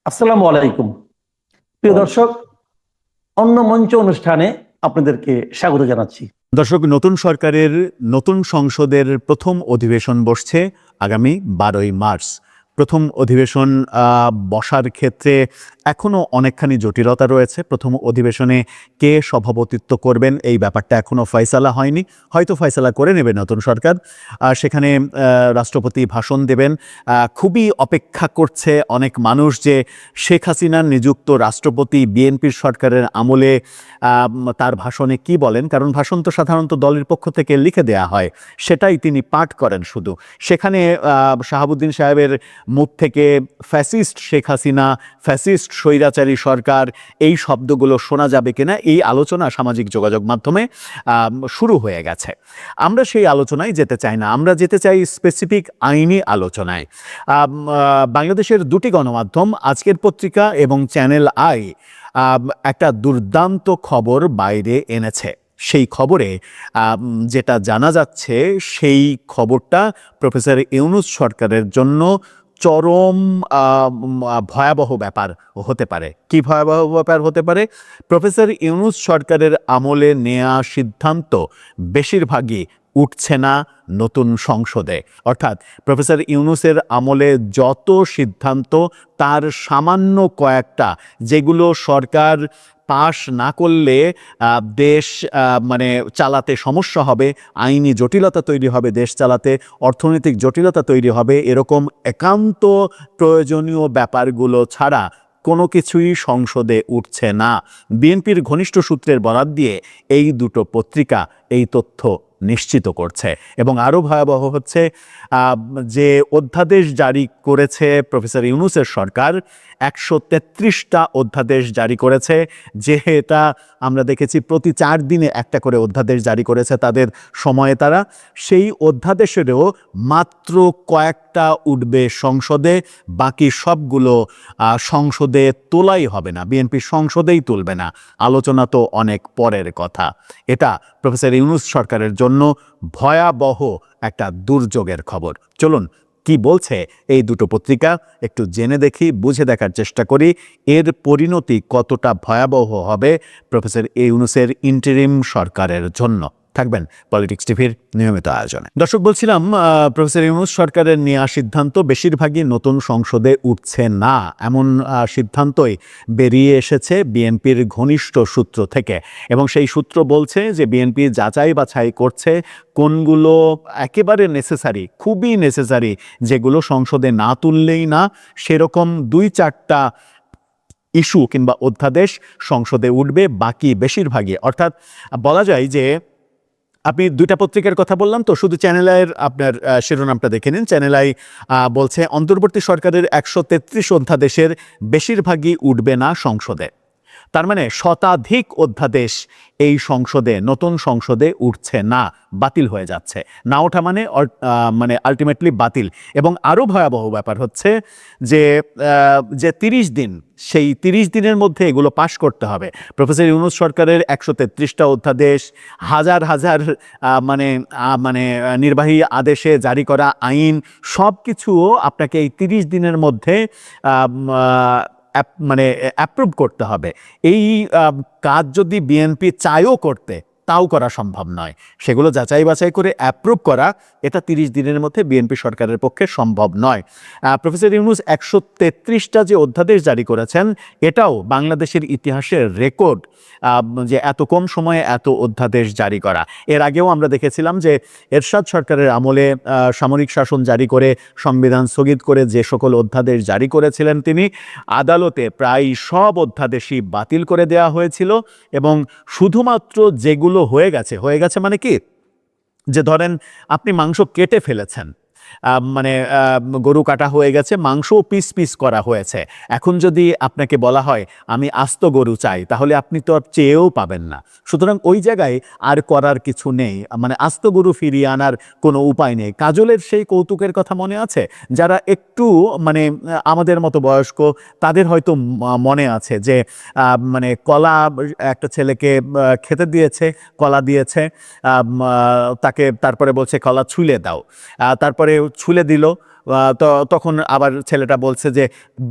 আসসালামু আলাইকুম প্রিয় দর্শক, অন্য মঞ্চ অনুষ্ঠানে আপনাদেরকে স্বাগত জানাচ্ছি। দর্শক, নতুন সরকারের নতুন সংসদের প্রথম অধিবেশন বসছে আগামী 12ই মার্চ। প্রথম অধিবেশন বসার ক্ষেত্রে এখনও অনেকখানি জটিলতা রয়েছে। প্রথম অধিবেশনে কে সভাপতিত্ব করবেন এই ব্যাপারটা এখনও ফয়সালা হয়নি, হয়তো ফয়সালা করে নেবে নতুন সরকার। সেখানে রাষ্ট্রপতি ভাষণ দেবেন। খুবই অপেক্ষা করছে অনেক মানুষ যে শেখ হাসিনার নিযুক্ত রাষ্ট্রপতি বিএনপির সরকারের আমলে তার ভাষণে কি বলেন, কারণ ভাষণ তো সাধারণত দলের পক্ষ থেকে লিখে দেয়া হয়, সেটাই তিনি পাঠ করেন শুধু। সেখানে শাহাবুদ্দিন সাহেবের মুখ থেকে ফ্যাসিস্ট শেখ হাসিনা, ফ্যাসিস্ট স্বৈরাচারী সরকার, এই শব্দগুলো শোনা যাবে কিনা, এই আলোচনা সামাজিক যোগাযোগ মাধ্যমে শুরু হয়ে গেছে। আমরা সেই আলোচনায় যেতে চাই না, আমরা যেতে চাই স্পেসিফিক আইনি আলোচনায়। বাংলাদেশের দুটি গণমাধ্যম, আজকের পত্রিকা এবং চ্যানেল আই, একটা দুর্দান্ত খবর বাইরে এনেছে। সেই খবরে যেটা জানা যাচ্ছে, সেই খবরটা প্রফেসর ইউনূস সরকারের জন্য চরম ভয়াবহ ব্যাপার হতে পারে। কি ভয়াবহ ব্যাপার হতে পারে? প্রফেসর ইউনূস সরকারের আমলে নেয়া সিদ্ধান্ত বেশিরভাগই উঠছে না নতুন সংসদে। অর্থাৎ প্রফেসর ইউনূসের আমলে যত সিদ্ধান্ত, তার সামান্য কয়েকটা, যেগুলো সরকার পাশ না করলে দেশ চালাতে সমস্যা হবে, আইনি জটিলতা তৈরি হবে দেশ চালাতে, অর্থনৈতিক জটিলতা তৈরি হবে, এরকম একান্ত প্রয়োজনীয় ব্যাপারগুলো ছাড়া কোনো কিছুই সংসদে উঠছে না। বিএনপির ঘনিষ্ঠ সূত্রের বরাত দিয়ে এই দুটো পত্রিকা এই তথ্য নিশ্চিত করছে। এবং আরও ভয়াবহ হচ্ছে, যে অধ্যাদেশ জারি করেছে প্রফেসর ইউনূসের সরকার, 133টা অধ্যাদেশ জারি করেছে। যে এটা আমরা দেখেছি প্রতি 4 দিনে একটা করে অধ্যাদেশ জারি করেছে তাদের সময়ে তারা। সেই অধ্যাদেশেরও মাত্র কয়েকটা উঠবে সংসদে, বাকি সবগুলো সংসদে তোলাই হবে না, বিএনপি সংসদেই তুলবে না। আলোচনা তো অনেক পরের কথা। এটা প্রফেসর ইউনূস সরকারের জন্য ভয়াবহ একটা দুর্যোগের খবর। চলুন কি বলছে এই দুটো পত্রিকা একটু জেনে দেখি, বুঝে দেখার চেষ্টা করি এর পরিণতি কতটা ভয়াবহ হবে প্রফেসর ইউনূসের ইন্টারিম সরকারের জন্য। থাকবেন পলিটিক্স টিভির নিয়মিত আয়োজনে। দর্শক, বলছিলাম প্রফেসর ইউনূস সরকারের নেওয়া সিদ্ধান্ত বেশিরভাগই নতুন সংসদে উঠছে না, এমন সিদ্ধান্তই বেরিয়ে এসেছে বিএনপির ঘনিষ্ঠ সূত্র থেকে। এবং সেই সূত্র বলছে যে বিএনপি যাচাই বাছাই করছে কোনগুলো একেবারে নেসেসারি, খুবই নেসেসারি, যেগুলো সংসদে না তুললেই না, সেরকম 2-4টা ইস্যু কিংবা অধ্যাদেশ সংসদে উঠবে। বাকি বেশিরভাগই, অর্থাৎ বলা যায় যে, আপনি দুইটা পত্রিকার কথা বললাম তো, শুধু চ্যানেল আইয়ের আপনার শিরোনামটা দেখে নিন। চ্যানেল আই বলছে অন্তর্বর্তী সরকারের 133 অধ্যাদেশের বেশিরভাগই উঠবে না সংসদে। তার মানে শতাধিক অধ্যাদেশ এই সংসদে, নতুন সংসদে উঠছে না, বাতিল হয়ে যাচ্ছে। না ওঠা মানে আলটিমেটলি বাতিল। এবং আরও ভয়াবহ ব্যাপার হচ্ছে যে 30 দিন, সেই 30 দিনের মধ্যে এগুলো পাশ করতে হবে। প্রফেসর ইউনূস সরকারের 133টা অধ্যাদেশ, হাজার হাজার নির্বাহী আদেশে জারি করা আইন, সব কিছুও আপনাকে এই 30 দিনের মধ্যে অ্যাপ্রুভ করতে হবে। এই কাজ যদি বিএনপি চায়ও করতে, তাও করা সম্ভব নয়। সেগুলো যাচাই বাছাই করে অ্যাপ্রুভ করা, এটা 30 দিনের মধ্যে বিএনপি সরকারের পক্ষে সম্ভব নয়। প্রফেসর ইউনূস 133টা যে অধ্যাদেশ জারি করেছেন, এটাও বাংলাদেশের ইতিহাসের রেকর্ড, যে এত কম সময়ে এত অধ্যাদেশ জারি করা। এর আগেও আমরা দেখেছিলাম যে এরশাদ সরকারের আমলে সামরিক শাসন জারি করে, সংবিধান স্থগিত করে যে সকল অধ্যাদেশ জারি করেছিলেন তিনি, আদালতে প্রায় সব অধ্যাদেশই বাতিল করে দেওয়া হয়েছিল। এবং শুধুমাত্র যেগুলো হয়ে গেছে মানে কি, যে ধরেন আপনি মাংস কেটে ফেলেছেন, গরু কাটা হয়ে গেছে, মাংসও পিস পিস করা হয়েছে, এখন যদি আপনাকে বলা হয় আমি আস্ত গরু চাই, তাহলে আপনি তো আর চেয়েও পাবেন না। সুতরাং ওই জায়গায় আর করার কিছু নেই, আস্ত গরু ফিরিয়ে আনার কোনো উপায় নেই। কাজলের সেই কৌতুকের কথা মনে আছে? যারা একটু আমাদের মতো বয়স্ক, তাদের হয়তো মনে আছে যে কলা একটা ছেলেকে খেতে দিয়েছে, কলা দিয়েছে, তাকে তারপরে বলছে কলা ছুলে দাও, তারপরে ছুলে দিল, তখন আবার ছেলেটা বলছে যে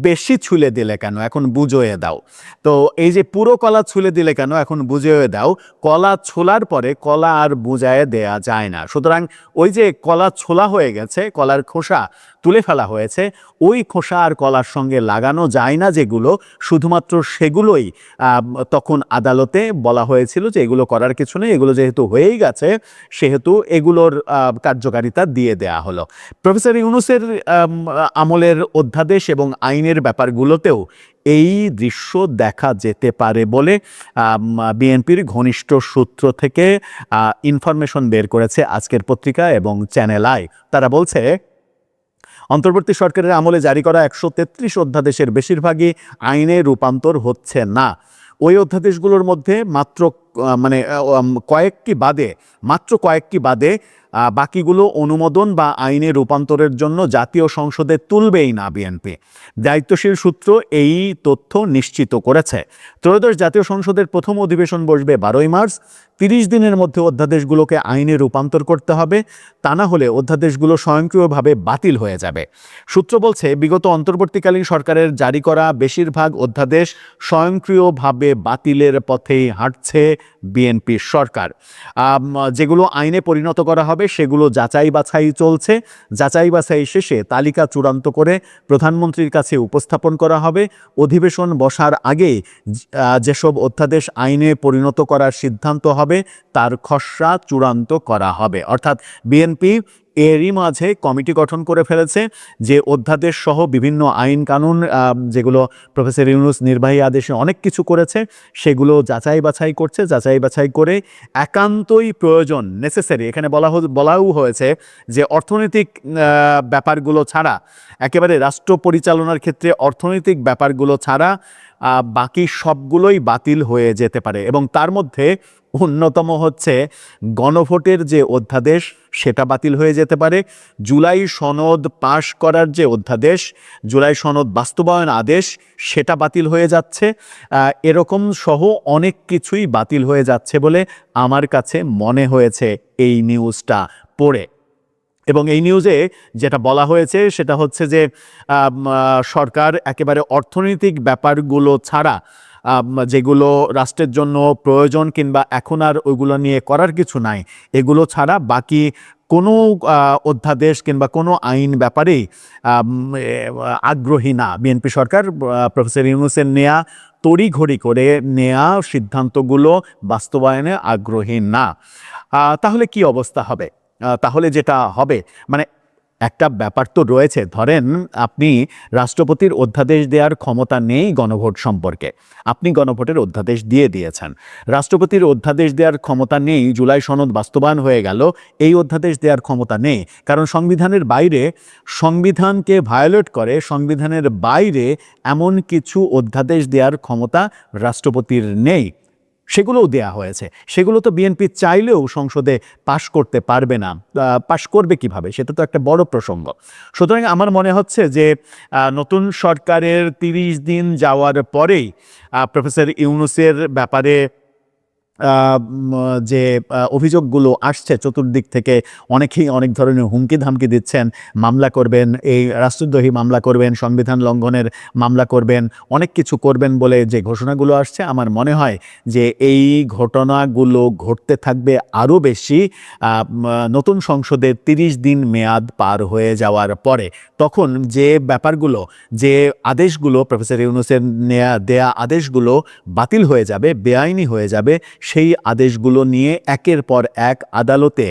বেশি ছুলে দিলে কেন, এখন বুঝিয়ে দাও। তো এই যে পুরো কলা ছুলে দিলে কেন, এখন বুঝিয়ে দাও। কলা ছোলার পরে কলা আর বুঝায়ে দেয়া যায় না। সুতরাং ওই যে কলা ছোলা হয়ে গেছে, কলার খোসা তুলে ফেলা হয়েছে, ওই খোসা আর কলার সঙ্গে লাগানো যায় না যেগুলো, শুধুমাত্র সেগুলোই তখন আদালতে বলা হয়েছিল যে এগুলো করার কিছু নেই, এগুলো যেহেতু হয়েই গেছে সেহেতু এগুলোর কার্যকারিতা দিয়ে দেয়া হলো। প্রফেসর ইউনূসের আমলের অধ্যাদেশ এবং আইনের ব্যাপারগুলোতেও এই দৃশ্য দেখা যেতে পারে বলে বিএনপির ঘনিষ্ঠ সূত্র থেকে ইনফরমেশন বের করেছে আজকের পত্রিকা এবং চ্যানেল আই। তারা বলছে, অন্তর্বর্তী সরকারের আমলে জারি করা 133 অধ্যাদেশের বেশিরভাগই আইনে রূপান্তর হচ্ছে না। ওই অধ্যাদেশগুলোর মধ্যে মাত্র কয়েকটি বাদে বাকিগুলো অনুমোদন বা আইনে রূপান্তরের জন্য জাতীয় সংসদে তুলবেই না বিএনপি। দায়িত্বশীল সূত্র এই তথ্য নিশ্চিত করেছে। ত্রয়োদশ জাতীয় সংসদের প্রথম অধিবেশন বসবে 12ই মার্চ। 30 দিনের মধ্যে অধ্যাদেশগুলোকে আইনে রূপান্তর করতে হবে, তা না হলে অধ্যাদেশগুলো স্বয়ংক্রিয়ভাবে বাতিল হয়ে যাবে। সূত্র বলছে, বিগত অন্তর্বর্তীকালীন সরকারের জারি করা বেশিরভাগ অধ্যাদেশ স্বয়ংক্রিয়ভাবে বাতিলের পথেই হাঁটছে বিএনপি সরকার। যেগুলো আইনে পরিণত করা হবে সেগুলো যাচাই বাছাই চলছে। যাচাই বাছাই শেষে তালিকা চূড়ান্ত করে প্রধানমন্ত্রীর কাছে উপস্থাপন করা হবে। অধিবেশন বসার আগে যেসব অধ্যাদেশ আইনে পরিণত করার সিদ্ধান্ত হবে তার খসড়া চূড়ান্ত করা হবে। অর্থাৎ বিএনপি এরই মাঝে কমিটি গঠন করে ফেলেছে যে অধ্যাদেশ সহ বিভিন্ন আইন কানুন যেগুলো প্রফেসর ইউনূস নির্বাহী আদেশে অনেক কিছু করেছে সেগুলো যাচাই বাছাই করছে। যাচাই বাছাই করে একান্তই প্রয়োজন, নেসেসারি, এখানে বলাও হয়েছে যে অর্থনৈতিক ব্যাপারগুলো ছাড়া, একেবারে রাষ্ট্র পরিচালনার ক্ষেত্রে অর্থনৈতিক ব্যাপারগুলো ছাড়া বাকি সবগুলোই বাতিল হয়ে যেতে পারে। এবং তার মধ্যে অন্যতম হচ্ছে গণভোটের যে অধ্যাদেশ সেটা বাতিল হয়ে যেতে পারে। জুলাই সনদ পাশ করার যে অধ্যাদেশ, জুলাই সনদ বাস্তবায়ন আদেশ, সেটা বাতিল হয়ে যাচ্ছে। এরকম সহ অনেক কিছুই বাতিল হয়ে যাচ্ছে বলে আমার কাছে মনে হয়েছে এই নিউজটা পড়ে। এবং এই নিউজে যেটা বলা হয়েছে সেটা হচ্ছে যে সরকার একেবারে অর্থনৈতিক ব্যাপারগুলো ছাড়া, যেগুলো রাষ্ট্রের জন্য প্রয়োজন কিংবা এখন আর ওইগুলো নিয়ে করার কিছু নাই, এগুলো ছাড়া বাকি কোনো অধ্যাদেশ কিংবা কোনো আইন ব্যাপারেই আগ্রহী না বিএনপি সরকার। প্রফেসর ইউনূসের নেয়া তড়িঘড়ি করে নেয়া সিদ্ধান্তগুলো বাস্তবায়নে আগ্রহী না। তাহলে কি অবস্থা হবে? তাহলে যেটা হবে, মানে একটা ব্যাপার তো রয়েছে, ধরেন আপনি রাষ্ট্রপতির অধ্যাদেশ দেওয়ার ক্ষমতা নেই গণভোট সম্পর্কে, আপনি গণভোটের অধ্যাদেশ দিয়ে দিয়েছেন। রাষ্ট্রপতির অধ্যাদেশ দেওয়ার ক্ষমতা নেই, জুলাই সনদ বাস্তবায়ন হয়ে গেল, এই অধ্যাদেশ দেওয়ার ক্ষমতা নেই, কারণ সংবিধানের বাইরে, সংবিধানকে ভায়োলেট করে সংবিধানের বাইরে এমন কিছু অধ্যাদেশ দেওয়ার ক্ষমতা রাষ্ট্রপতির নেই। সেগুলোও দেয়া হয়েছে, সেগুলো তো বিএনপি চাইলেও সংসদে পাশ করতে পারবে না। পাশ করবে কিভাবে, সেটা তো একটা বড় প্রসঙ্গ। সুতরাং আমার মনে হচ্ছে যে নতুন সরকারের 30 দিন যাওয়ার পরেই প্রফেসর ইউনূসের ব্যাপারে যে অভিযোগগুলো আসছে চতুর্দিক থেকে, অনেকেই অনেক ধরনের হুমকি ধামকি দিচ্ছেন, মামলা করবেন, এই রাষ্ট্রদ্রোহী মামলা করবেন, সংবিধান লঙ্ঘনের মামলা করবেন, অনেক কিছু করবেন বলে যে ঘোষণাগুলো আসছে, আমার মনে হয় যে এই ঘটনাগুলো ঘটতে থাকবে আরও বেশি নতুন সংসদের 30 দিন মেয়াদ পার হয়ে যাওয়ার পরে। তখন যে ব্যাপারগুলো, যে আদেশগুলো, প্রফেসর ইউনূসের দেয়া আদেশগুলো বাতিল হয়ে যাবে, বেআইনি হয়ে যাবে, সেই আদেশগুলো নিয়ে একের পর এক আদালতে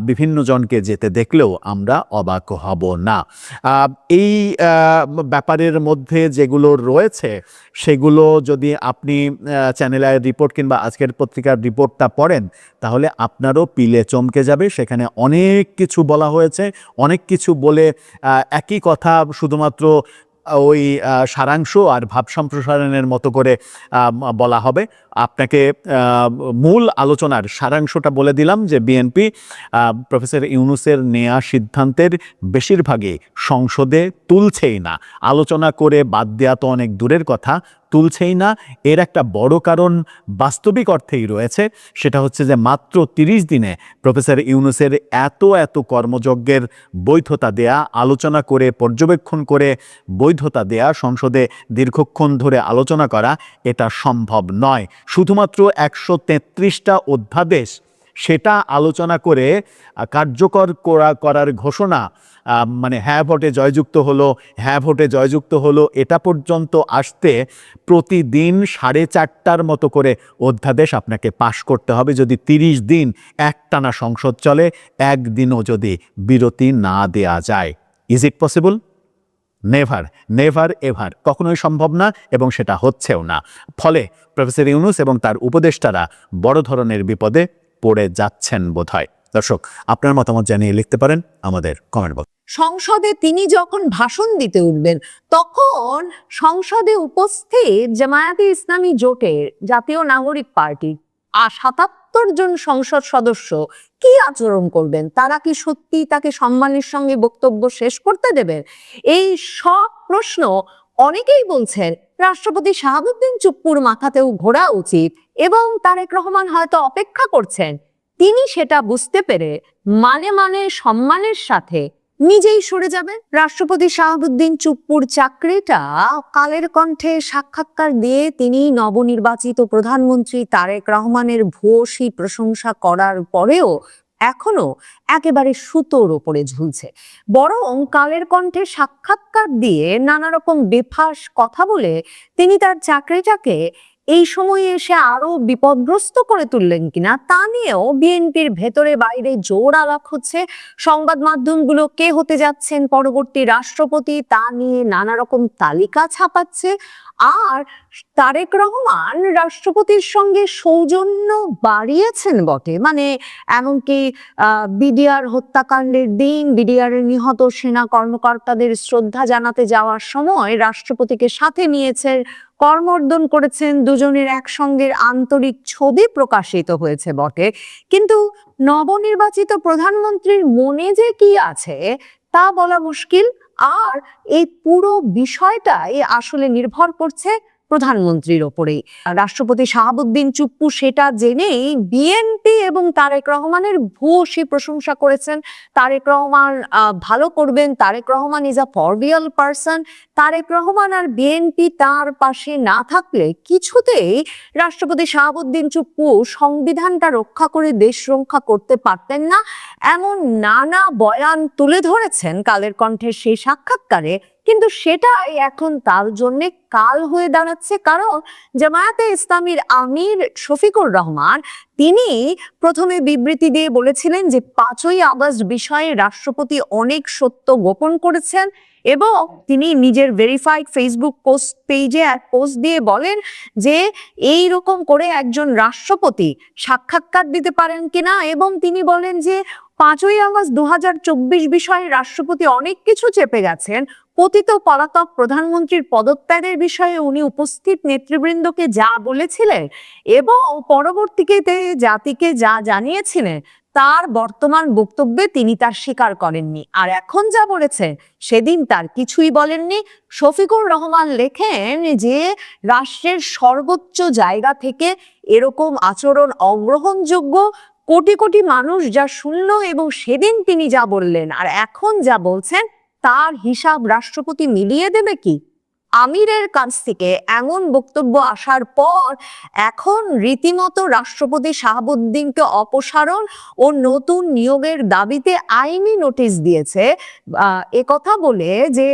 বিভিন্ন জনকে যেতে দেখলেও আমরা অবাক হব না। এই ব্যাপারের মধ্যে যেগুলো রয়েছে সেগুলো যদি আপনি চ্যানেলের রিপোর্ট কিংবা আজকের পত্রিকার রিপোর্টটা পড়েন তাহলে আপনারও পিলে চমকে যাবে। সেখানে অনেক কিছু বলা হয়েছে, অনেক কিছু বলে একই কথা শুধুমাত্র ওই সারাংশ আর ভাব সম্প্রসারণের মতো করে বলা হবে। আপনাকে মূল আলোচনার সারাংশটা বলে দিলাম যে বিএনপি প্রফেসর ইউনূসের নেয়া সিদ্ধান্তের বেশিরভাগই সংসদে তুলছেই না। আলোচনা করে বাদ দেওয়া তো অনেক দূরের কথা, তুলছেই না। এর একটা বড় কারণ বাস্তবিক অর্থেই রয়েছে, সেটা হচ্ছে যে মাত্র 30 দিনে প্রফেসর ইউনূসের এত কর্মযজ্ঞের বৈধতা দেয়া, আলোচনা করে পর্যবেক্ষণ করে বৈধতা দেয়া, সংসদে দীর্ঘক্ষণ ধরে আলোচনা করা, এটা সম্ভব নয়। শুধুমাত্র 133টা অধ্যাদেশ সেটা আলোচনা করে কার্যকর করার ঘোষণা, মানে হ্যাঁ ভোটে জয়যুক্ত হলো এটা পর্যন্ত আসতে প্রতিদিন 4.5টার মতো করে অধ্যাদেশ আপনাকে পাশ করতে হবে যদি 30 দিন একটানা সংসদ চলে, একদিনও যদি বিরতি না দেয়া যায়। Is it possible? Never ever, কখনোই সম্ভব না, এবং সেটা হচ্ছেও না। ফলে প্রফেসর ইউনূস এবং তার উপদেষ্টারা বড় ধরনের বিপদে পড়ে যাচ্ছেন বোধহয়। দর্শক, আপনার মতামত জানিয়ে লিখতে পারেন আমাদের কমেন্ট বক্সে। সংসদে তিনি যখন ভাষণ দিতে উঠবেন তখন সংসদে উপস্থিত জামায়াতে ইসলামী জোটের জাতীয় নাগরিক পার্টি 77 জন সংসদ সদস্য কি আচরণ করবেন? তারা কি সত্যি তাকে সম্মানের সঙ্গে বক্তব্য শেষ করতে দেবেন? এই সব প্রশ্ন অনেকেই বলছেন রাষ্ট্রপতি শাহাবুদ্দিন চুপ্পুর মাথাতেও ঘোরা উচিত, এবং তারেক রহমান হয়তো অপেক্ষা করছেন তিনি সেটা বুঝতে পেরে মানে সম্মানের সাথে নিজেই সরে যাবেন। রাষ্ট্রপতি শাহাবুদ্দিন চুপ্পুর চাকরিটা কালের কণ্ঠে সাক্ষাৎকার দিয়ে তিনি নবনির্বাচিত প্রধানমন্ত্রী তারেক রহমানের ভূয়সী প্রশংসা করার পরেও এখনো একেবারে সুতোর ওপরে ঝুলছে। বরং কালের কণ্ঠে সাক্ষাৎকার দিয়ে নানা রকম বেফাঁস কথা বলে তিনি তার চাকরিটাকে এই সময়ে এসে আরো বিপদগ্রস্ত করে তুললেন কিনা তা নিয়েও বিএনপির ভেতরে বাইরে জোর আলাপ হচ্ছে। সংবাদ মাধ্যমগুলো কে হতে যাচ্ছেন পরবর্তী রাষ্ট্রপতি তা নিয়ে নানা রকম তালিকা ছাপাচ্ছে। আর তারেক রহমান রাষ্ট্রপতির সঙ্গে সৌজন্য বাড়িয়েছেন বটে, মানে এমনকি বিডিআর হত্যাকাণ্ডের দিন বিডিআর এর নিহত সেনা কর্মকর্তাদের শ্রদ্ধা জানাতে যাওয়ার সময় রাষ্ট্রপতিকে সাথে নিয়েছেন, করমর্দন করেছেন, দুজনের একসঙ্গের আন্তরিক ছবি প্রকাশিত হয়েছে বটে। কিন্তু নবনির্বাচিত প্রধানমন্ত্রীর মনে যে কি আছে তা বলা মুশকিল। আর এই পুরো বিষয়টাই আসলে নির্ভর করছে প্রধানমন্ত্রীর ওপরেই। রাষ্ট্রপতি শাহাবুদ্দিন চুপ্পু সেটা জেনেই বিএনপি এবং তারেক রহমানের ভূয়সী প্রশংসা করেছেন। তারেক রহমান ভালো করবেন, Tarek Rahman is a cordial person. Tarek Rahman আর বিএনপি তার পাশে না থাকলে কিছুতেই রাষ্ট্রপতি শাহাবুদ্দিন চুপ্পু সংবিধানটা রক্ষা করে দেশ রক্ষা করতে পারতেন না, এমন নানা বয়ান তুলে ধরেছেন কালের কণ্ঠের সেই সাক্ষাৎকারে। কিন্তু সেটাই এখন তার জন্য কাল হয়ে দাঁড়াচ্ছে, কারণ জামায়াতে ইসলামীর আমির শফিকুর রহমান তিনি প্রথমে বিবৃতি দিয়ে বলেছিলেন যে 5ই আগস্ট বিষয়ে রাষ্ট্রপতি অনেক সত্য গোপন করেছেন, এবং তিনি নিজের ভেরিফাইড ফেসবুক পেজে এক পোস্ট দিয়ে বলেন যে এই রকম করে একজন রাষ্ট্রপতি সাক্ষাৎকার দিতে পারেন কিনা। এবং তিনি বলেন যে 5ই আগস্ট 2024 বিষয়ে রাষ্ট্রপতি অনেক কিছু চেপে গেছেন। পতিত পলাতক প্রধানমন্ত্রীর পদত্যাগের বিষয়ে উনি উপস্থিত নেতৃবৃন্দকে যা বলেছিলেন এবং পরবর্তীতে জাতিকে যা জানিয়েছিলেন তার বর্তমান বক্তব্যে তিনি তার স্বীকার করেননি, আর এখন যা বলেছেন সেদিন তার কিছুই বলেননি। শফিকুর রহমান লেখেন যে রাষ্ট্রের সর্বোচ্চ জায়গা থেকে এরকম আচরণ অগ্রহণযোগ্য। কোটি কোটি মানুষ যা শুনলো এবং সেদিন তিনি যা বললেন আর এখন যা বলছেন তার হিসাব রাষ্ট্রপতি মিলিয়ে দেবে কি? আমিরের কাছ থেকে এমন বক্তব্য আসার পর এখন রীতিমতো রাষ্ট্রপতি শাহাবুদ্দিনকে অপসারণ ও নতুন নিয়োগের দাবিতে আইনি নোটিশ দিয়েছে, কথা বলে যে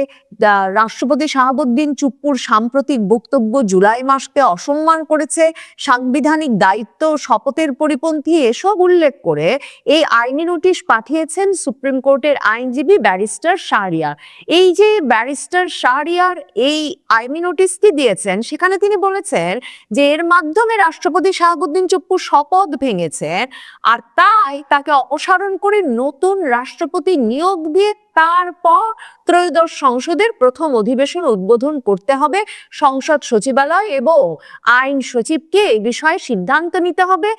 রাষ্ট্রপতি শাহাবুদ্দিন চুপ্পুর সাম্প্রতিক বক্তব্য জুলাই মাসকে অসম্মান করেছে, সাংবিধানিক দায়িত্ব শপথের পরিপন্থী এসব উল্লেখ করে এই আইনি নোটিশ পাঠিয়েছেন সুপ্রিম কোর্টের আইনজীবী ব্যারিস্টার শাহরিয়ার। এই যে ব্যারিস্টার শাহরিয়ার এই আইনি নোটিশটি দিয়েছেন সেখানে তিনি বলেছেন যে এর মাধ্যমে রাষ্ট্রপতি শাহাবুদ্দিন চুপ্পু শপথ ভেঙেছেন, আর তাই তাকে অপসারণ করে নতুন রাষ্ট্রপতি নিয়োগ দিয়ে তারপর ত্রয়োদশ সংসদের প্রথম অধিবেশন উদ্বোধন করতে হবে। সংসদ সচিবালয় এবং আইন সচিবকে এই বিষয়ে সিদ্ধান্ত নিতে হবে।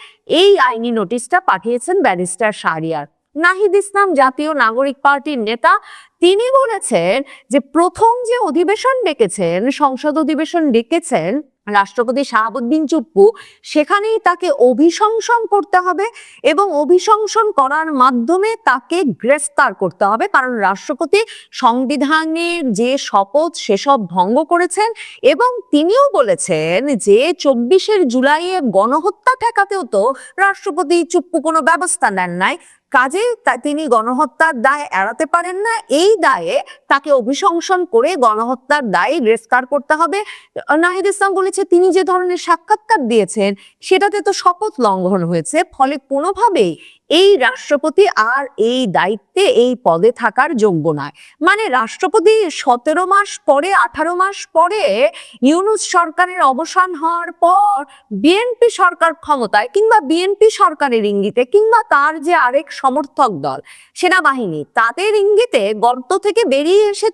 এই আইনি নোটিশটা পাঠিয়েছেন ব্যারিস্টার শাহরিয়ার। নাহিদ ইসলাম জাতীয় নাগরিক পার্টির নেতা, তিনি বলেছেন যে প্রথম যে অধিবেশন ডেকেছেন, সংসদ অধিবেশন ডেকেছেন রাষ্ট্রপতি শাহাবুদ্দিন চুপ্পু, সেখানেই তাকে অভিশংসন করতে হবে এবং অভিশংসন করার মাধ্যমে তাকে গ্রেফতার করতে হবে, কারণ রাষ্ট্রপতি সংবিধানের যে শপথ সেসব ভঙ্গ করেছেন। এবং তিনিও বলেছেন যে 24 জুলাইয়ে গণহত্যা ঠেকাতেও তো রাষ্ট্রপতি চুপ্পু কোনো ব্যবস্থা নেন নাই, কাজে তিনি গণহত্যার দায় এড়াতে পারেন না, এই দায়ে তাকে অভিশংসন করে গণহত্যার দায়ে গ্রেফতার করতে হবে। নাহিদ ইসলাম বলেছে তিনি যে ধরনের সাক্ষাৎকার দিয়েছেন সেটাতে তো শপথ লঙ্ঘন হয়েছে, ফলে কোনোভাবেই এই রাষ্ট্রপতি আর এই দায়িত্বে এই পদে থাকার যোগ্য নয়। মানে রাষ্ট্রপতি 17 মাস পরে, 18 মাস পরে ইউনূস সরকারের অবসান হওয়ার পর বিএনপি সরকার ক্ষমতায়, কিংবা বিএনপি সরকারের ইঙ্গিতে, কিংবা তার যে আরেক সমর্থক দল সেনাবাহিনী, তাদের ইঙ্গিতে গর্ত থেকে বেরিয়ে এসে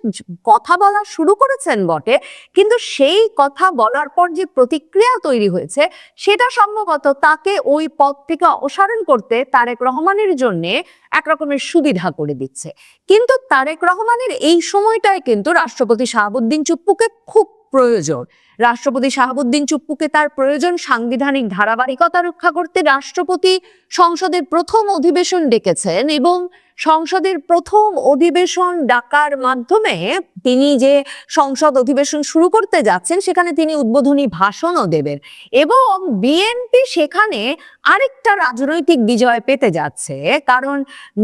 কথা বলা শুরু করেছেন বটে, কিন্তু সেই কথা বলার পর যে প্রতিক্রিয়া তৈরি হয়েছে সেটা সম্ভবত তাকে ওই পদ থেকে অপসারণ করতে তারেক রহমানের জন্য একরকমের সুবিধা করে দিচ্ছে। কিন্তু তারেক রহমানের এই সময়টায় কিন্তু রাষ্ট্রপতি শাহাবুদ্দিন চুপ্পুকে খুব প্রয়োজন। রাষ্ট্রপতি শাহাবুদ্দিন চুপ্পুকে তার প্রয়োজন সাংবিধানিক ধারাবাহিকতা রক্ষা করতে। রাষ্ট্রপতি সংসদের প্রথম অধিবেশন ডেকেছেন এবং সংসদের প্রথম অধিবেশন ডাকার মাধ্যমে তিনি যে সংসদ অধিবেশন শুরু করতে যাচ্ছেন সেখানে তিনি উদ্বোধনী ভাষণও দেবেন এবং বিএনপি সেখানে আরেকটা রাজনৈতিক বিজয় পেতে যাচ্ছে, কারণ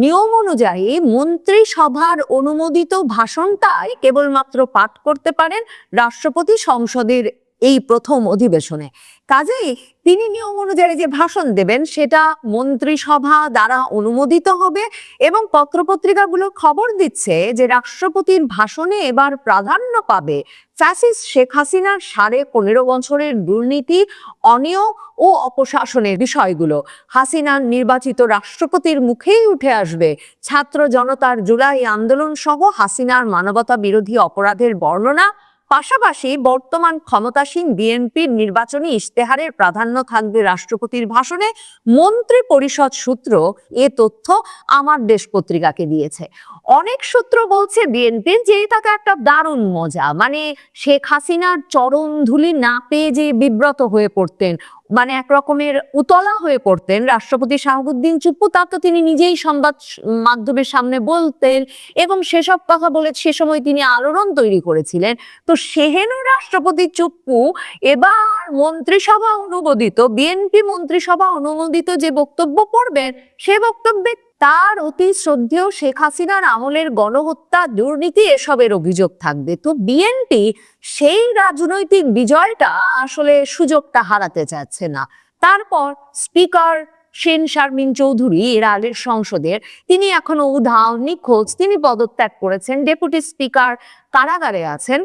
নিয়ম অনুযায়ী মন্ত্রিসভার অনুমোদিত ভাষণটাই কেবলমাত্র পাঠ করতে পারেন রাষ্ট্রপতি সংসদের এই প্রথম অধিবেশনে। কাজেই তিনি নিয়ম অনুযায়ী যে ভাষণ দেবেন সেটা মন্ত্রিসভা দ্বারা অনুমোদিত হবে এবং পত্রপত্রিকাগুলো খবর দিচ্ছে যে রাষ্ট্রপতির ভাষণে এবার প্রাধান্য পাবে ফ্যাসিস্ট শেখ হাসিনার 15.5 বছরের দুর্নীতি, অনিয়ম ও অপশাসনের বিষয়গুলো। হাসিনার নির্বাচিত রাষ্ট্রপতির মুখেই উঠে আসবে ছাত্র জনতার জুলাই আন্দোলন সহ হাসিনার মানবতা বিরোধী অপরাধের বর্ণনা। পাশাপাশি বর্তমান ক্ষমতাসীন বিএনপির নির্বাচনী ইশতেহারের প্রাধান্য থাকবে রাষ্ট্রপতির ভাষণে। মন্ত্রী পরিষদ সূত্র এ তথ্য আমার দেশ পত্রিকাকে দিয়েছে। অনেক সূত্র বলছে বিএনপির যে তাকে একটা দারুণ মজা, মানে শেখ হাসিনার চরণ ধুলি না পেয়ে যে বিব্রত হয়ে পড়তেন, মানে এক রকমের উতলা হয়ে পড়তেন রাষ্ট্রপতি শাহাবুদ্দিন চুপ্পু, তা তো তিনি নিজেই সংবাদ মাধ্যমের সামনে বলতেন এবং সেসব কথা বলে সে সময় তিনি আলোড়ন তৈরি করেছিলেন। তো সেহেন রাষ্ট্রপতি চুপ্পু এবার মন্ত্রিসভা অনুমোদিত, বিএনপি মন্ত্রিসভা অনুমোদিত যে বক্তব্য পড়বেন সে বক্তব্যে তার অতি শ্রদ্ধেয় শেখ হাসিনার আমলের গণহত্যা, দুর্নীতি এসবের অভিযোগ থাকবে। তো বিএনপি সেই রাজনৈতিক বিজয়টা আসলে সুযোগটা হারাতে চাচ্ছে না। তারপর স্পিকার সেন শারমিন চৌধুরী এর আগের সংসদের, তিনি এখনো উধাও, নিখোঁজ, তিনি পদত্যাগ করেছেন, ডেপুটি স্পিকার কারাগারে আছেন।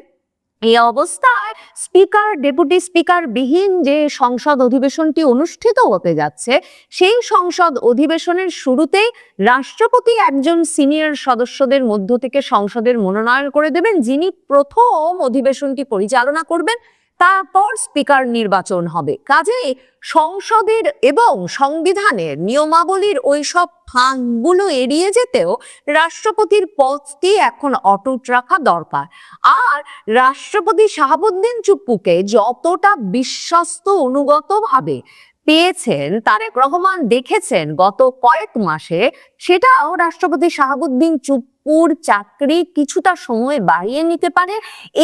এই অবস্থায় স্পিকার, ডেপুটি স্পিকার বিহীন যে সংসদ অধিবেশনটি অনুষ্ঠিত হতে যাচ্ছে সেই সংসদ অধিবেশনের শুরুতেই রাষ্ট্রপতি একজন সিনিয়র সদস্যদের মধ্য থেকে সংসদের মনোনয়ন করে দেবেন, যিনি প্রথম অধিবেশনটি পরিচালনা করবেন। তারপর স্পিকার নির্বাচন হবে। কাজেই সংসদের এবং সংবিধানের নিয়মাবলীর ওইসব ফাঁকগুলো এড়িয়ে যেতেও রাষ্ট্রপতির পদটি এখন অটুট রাখা দরকার। আর রাষ্ট্রপতি শাহাবুদ্দিন চুপ্পুকে যতটা বিশ্বস্ত অনুগত ভাবে পেয়েছেন তারেক রহমান, দেখেছেন গত কয়েক মাসে, সেটাও রাষ্ট্রপতি শাহাবুদ্দিন চুপ্পুর চাকরি কিছুটা সময় বাড়িয়ে নিতে পারে।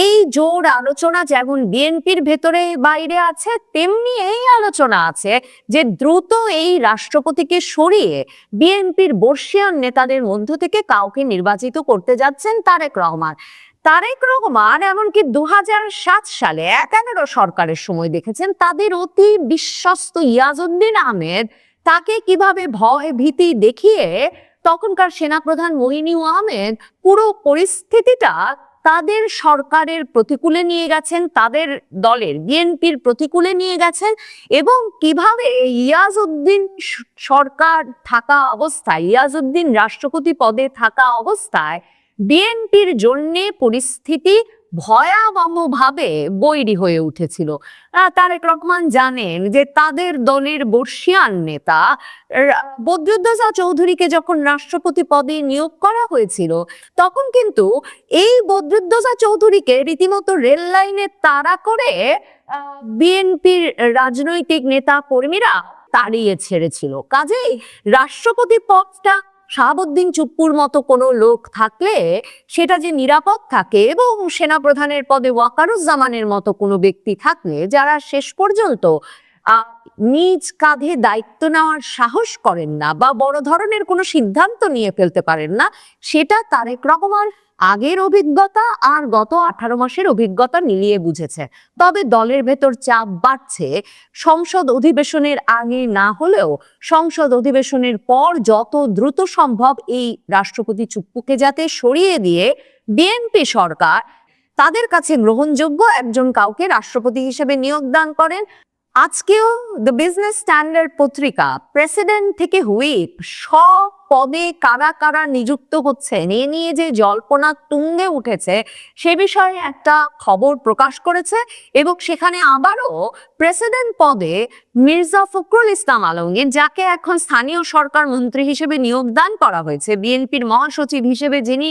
এই জোর আলোচনা যেমন বিএনপির ভেতরে বাইরে আছে, তেমনি এই আলোচনা আছে যে দ্রুত এই রাষ্ট্রপতিকে সরিয়ে বিএনপির বর্ষীয়ান নেতাদের মধ্য থেকে কাউকে নির্বাচিত করতে যাচ্ছেন তারেক রহমান। তারেক রহমান এমনকি 2007 সালে 11 সরকারের সময় দেখেছেন তাদের অতি বিশ্বস্ত ইয়াজউদ্দিন আহমেদ তাকে কিভাবে ভয় ভীতি দেখিয়ে তখনকার সেনাপ্রধান মইনুল আহমেদ পুরো পরিস্থিতিটা তাদের সরকারের প্রতিকূলে নিয়ে গেছেন, তাদের দলের বিএনপির প্রতিকূলে নিয়ে গেছেন, এবং কিভাবে ইয়াজউদ্দিন সরকার থাকা অবস্থায়, ইয়াজউদ্দিন রাষ্ট্রপতি পদে থাকা অবস্থায় বিএনপির জন্য পরিস্থিতি ভয়াবহভাবে বৈরী হয়ে উঠেছিল। তারেক রহমান জানেন যে তাদের দলের বর্ষিয়ান নেতা বদরুদ্দোজা চৌধুরীকে যখন রাষ্ট্রপতি পদে নিয়োগ করা হয়েছিল, তখন কিন্তু এই বদরুদ্দোজা চৌধুরীকে রীতিমতো রেল লাইনে তাড়া করে বিএনপির রাজনৈতিক নেতা কর্মীরা তাড়িয়ে ছেড়েছিল। কাজেই রাষ্ট্রপতি পদটা শাহাবুদ্দিন চুপ্পুর মতো কোনো লোক থাকলে সেটা যে নিরাপদ থাকে, এবং সেনাপ্রধানের পদে ওয়াকারুজ্জামানের মতো কোনো ব্যক্তি থাকলে যারা শেষ পর্যন্ত নিজ কাঁধে দায়িত্ব নেওয়ার সাহস করেন না বা বড় ধরনের কোনো সিদ্ধান্ত নিয়ে ফেলতে পারেন না, সেটা তারেক রহমান আগের অভিজ্ঞতা আর গত 18 মাসের অভিজ্ঞতা মিলিয়ে বুঝেছে। তবে দলের ভেতর চাপ বাড়ছে, সংসদ অধিবেশনের আগে না হলেও সংসদ অধিবেশনের পর যত দ্রুত সম্ভব এই রাষ্ট্রপতি চুপ্পুকে যাতে সরিয়ে দিয়ে বিএনপি সরকার তাদের কাছে গ্রহণযোগ্য একজন কাউকে রাষ্ট্রপতি হিসেবে নিয়োগ দান করেন। আজকেও দ্য বিজনেস স্ট্যান্ডার্ড পত্রিকা প্রেসিডেন্ট থেকে হুইপ সব পদে কারা কারা নিযুক্ত হচ্ছেন এ নিয়ে যে জল্পনা তুঙ্গে উঠেছে সে বিষয়ে একটা খবর প্রকাশ করেছে, এবং সেখানে আবারও প্রেসিডেন্ট পদে মির্জা ফখরুল ইসলাম আলমগীর, যাকে এখন স্থানীয় সরকার মন্ত্রী হিসেবে নিয়োগ দান করা হয়েছে, বিএনপির মহাসচিব হিসেবে যিনি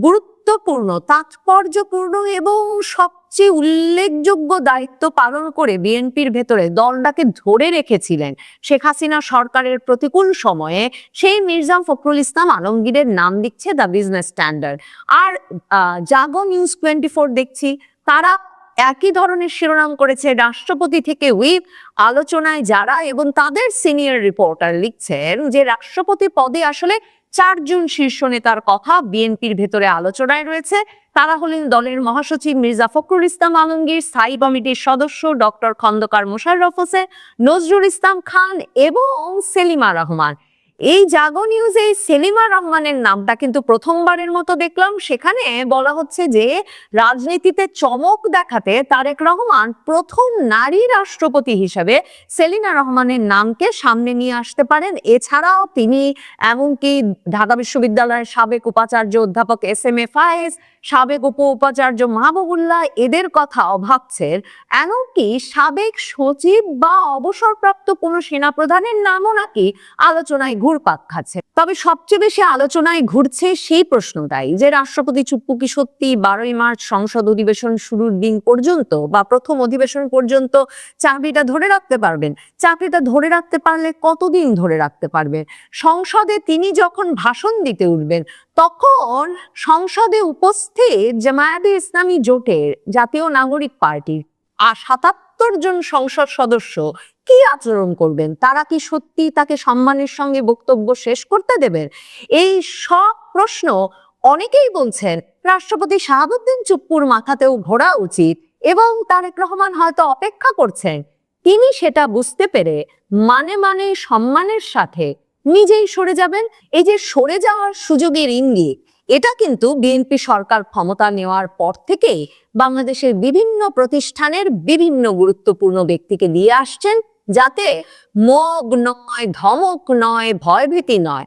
গুরুত্বপূর্ণ, তাৎপর্যপূর্ণ এবং সবচেয়ে উল্লেখযোগ্য দায়িত্ব পালন করে বিএনপির ভেতরে দলটাকে ধরে রেখেছিলেন শেখ হাসিনা সরকারের প্রতিকূল সময়ে, সেই মির্জা ফখরুল ইসলাম আলমগীরের নাম দিচ্ছে দ্য বিজনেস স্ট্যান্ডার্ড। আর জাগো নিউজ 24 দেখছি তারা একই ধরনের শিরোনাম করেছে, রাষ্ট্রপতি থেকে হুইপ আলোচনায় যারা, এবং তাদের সিনিয়র রিপোর্টার লিখছেন যে রাষ্ট্রপতি পদে আসলে 4 জন শীর্ষ নেতার কথা বিএনপির ভেতরে আলোচনায় রয়েছে। তারা হলেন দলের মহাসচিব মির্জা ফখরুল ইসলাম আলমগীর, স্থায়ী কমিটির সদস্য ডক্টর খন্দকার মোশাররফ হোসেন, নজরুল ইসলাম খান এবং সেলিমা রহমান। এই জাগো নিউজে সেলিমা রহমানের নামটা কিন্তু প্রথমবারের মতো দেখলাম। সেখানে বলা হচ্ছে যে রাজনীতিতে চমক দেখাতে তারেক রহমান প্রথম নারী রাষ্ট্রপতি হিসেবে সেলিনা রহমানের নামকে সামনে নিয়ে আসতে পারেন। এছাড়াও তিনি এমনকি ঢাকা বিশ্ববিদ্যালয়ের সাবেক উপাচার্য অধ্যাপক এস.এম.এ ফায়েজ, সাবেক উপাচার্য মাহবুবুল্লাহ এদের কথাও ভাবছেন, এমনকি সাবেক সচিব বা অবসরপ্রাপ্ত কোনো সেনাপ্রধানের নামও নাকি আলোচনায় ঘুরপাক খাচ্ছে। তবে সবচেয়ে বেশি আলোচনায় ঘুরছে সেই প্রশ্নটাই যে রাষ্ট্রপতি চুপ্পু কি সত্যি 12ই মার্চ সংসদ অধিবেশন শুরুর দিন পর্যন্ত বা প্রথম অধিবেশন পর্যন্ত চাকরিটা ধরে রাখতে পারবেন? চাকরিটা ধরে রাখতে পারলে কতদিন ধরে রাখতে পারবেন? সংসদে তিনি যখন ভাষণ দিতে উঠবেন তখন সংসদে উপস্থিত জামায়াতে ইসলামী জোটের জাতীয় নাগরিক পার্টির 77 জন সংসদ সদস্য কি আচরণ করবেন? তারা কি সত্যি তাকে সম্মানের সঙ্গে বক্তব্য শেষ করতে দেবেন? এই সব প্রশ্ন অনেকেই বলছেন রাষ্ট্রপতি শাহাবুদ্দিন চুপ্পুর মাথাতেও ঘোরা উচিত, এবং তারেক রহমান হয়তো অপেক্ষা করছেন তিনি সেটা বুঝতে পেরে মানে সম্মানের সাথে নিজেই সরে যাবেন। এই যে সরে যাওয়ার সুযোগের ইঙ্গিত, এটা কিন্তু বিএনপি সরকার ক্ষমতা নেওয়ার পর থেকেই বাংলাদেশের বিভিন্ন প্রতিষ্ঠানের বিভিন্ন গুরুত্বপূর্ণ ব্যক্তিকে দিয়ে আসছেন, যাতে মব নয়, ধমক নয়, ভয়ভীতি নয়,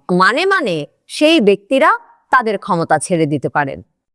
মানে সেই ব্যক্তিরা তাদের ক্ষমতা ছেড়ে দিতে পারেন।